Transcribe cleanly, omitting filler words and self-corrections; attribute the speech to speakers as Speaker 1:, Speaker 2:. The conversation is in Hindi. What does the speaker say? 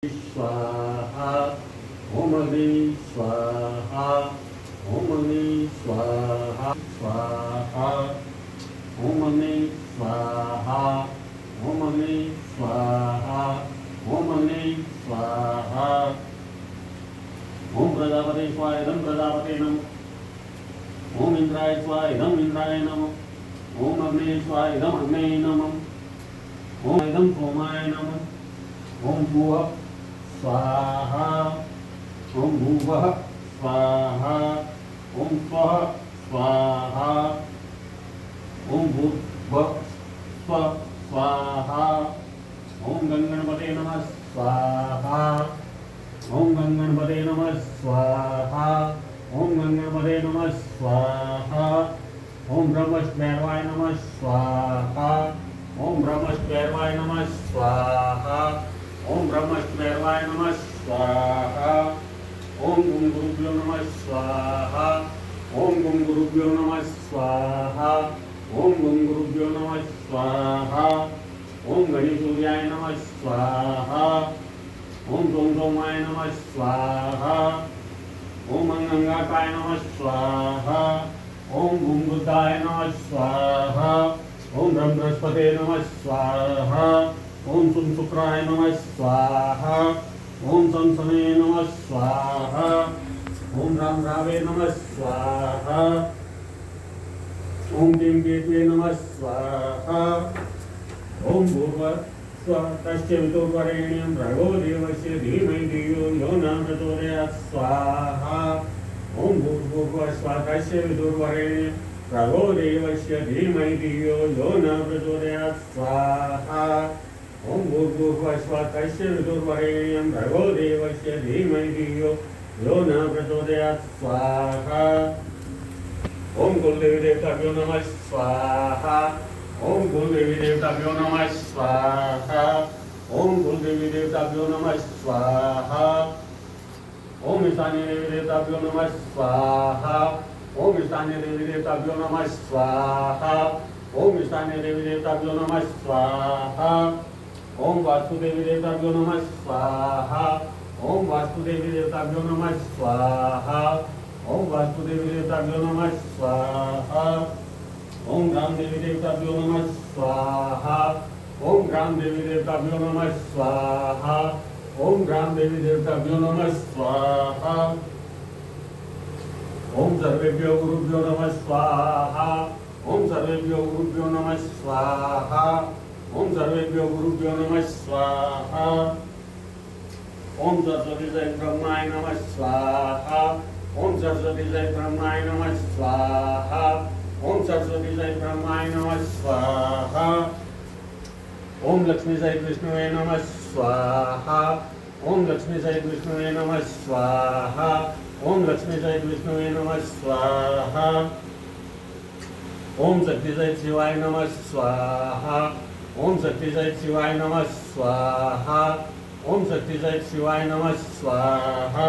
Speaker 1: स्वाहा ओम अग्नि स्वाहा ओम अग्नि स्वाहा स्वाहा ओम अग्नि स्वाहा ओम अग्नि स्वाहा ओम अग्नि स्वाहा ओम प्रजापते स्वाहा इदं प्रजापते नमः ओम इंद्राय स्वाहा इदं इंद्राय नमः ओम अग्ने स्वाहा इदं अग्ने नमः ओम इदं सोमाय नमः ओम भूः स्वाहा ओम भूवः स्वाहा ओम स्वः स्वाहा ओम भूर्भुवः स्वाहा ओम गंगणपते नमः स्वाहा ओम गंगणपते नमः स्वाहा ओम गंगणपते नमः स्वाहा ओम ब्रह्मस्वैर्वाय नमः स्वाहा ओम ब्रह्मस्वैर्वाय नमः स्वाहा ओम ब्रह्मस्वैर्वाय नमः स्वाहा ओम गुं गुरुभ्यो नमः स्वाहा ओम गुं गुरुभ्यो नमः स्वाहा ओम गुं गुरुभ्यो नमः स्वाहा ओम गणेशूर्याय नमः स्वाहा ओम सोम सोमाय नमः स्वाहा ओम अंगाकाय नमः स्वाहा ओम भूम बुद्धाय नमः स्वाहा ओम ब्रह्मस्पते नमः स्वाहा ओम सुम शुक्राय नमः स्वाहा ओम संसने नमः स्वाहा ओम राम रावे नमः स्वाहा ओम क्लीं केतवे नमः स्वाहा ओम भूर्भुवः तस्य वितुर्वरेण्यं भर्गो देवस्य धीमहि धियो यो न प्रचोदयात् स्वाहा ओम भूर्भुवः तस्य वितुर्वरेण्यं भर्गो देवस्य धीमहि धियो यो न प्रचोदयात् स्वाहा ओम भूर्भुवः तस्य वितुर्वरेण्यं भर्गो देवस्य धीमहि धियो यो न प्रचोदयात् स्वाहा ओम कुलदेवी देवताभ्यो नमः स्वाहा ओम कुलदेवी देवताभ्यो नमः स्वाहा ओम कुलदेवी देवताभ्यो नमः स्वाहा ओम ईशान्य देवी देवताभ्यो नमः स्वाहा ओम ईशान्य देवी देवताभ्यो नमः स्वाहा ओम ईशान्य देवी देवताभ्यो नमः स्वाहा ओम वासुदेवी देवताभ्यो नमः स्वाहा ओम वासुदेवी देवताभ्यो नमः स्वाहा ओम वासुदेवी देवताभ्यो नमः स्वाहा ओम ग्राम देवी देवताभ्यो नमः स्वाहा ओम ग्राम देवी देवताभ्यो नमः स्वाहा ओम ग्राम देवी देवताभ्यो नमः स्वाहा ओम सर्वेभ्यो गुरुभ्यो नमः स्वाहा ओम सर्वेभ्यो गुरुभ्यो नमः स्वाहा ओम सर्वेभ्यो गुरुभ्यो नमः स्वाहा ओम सरस्वती जय ब्रह्माय नमः स्वाहा ओम सरस्वती जय ब्रह्माय नमः स्वाहा ओम सरस्वती जय ब्रह्माय नमः स्वाहा ओम लक्ष्मी सहित विष्णुवे नमः स्वाहा ओम लक्ष्मी सहित विष्णुवे नमः स्वाहा ओम लक्ष्मी सहित विष्णुवे नमः स्वाहा ओम शक्ति सहित शिवाय नमः स्वाहा ओम शक्ति सहित शिवाय नमः स्वाहा ओम शक्ति सहित शिवाय नमः स्वाहा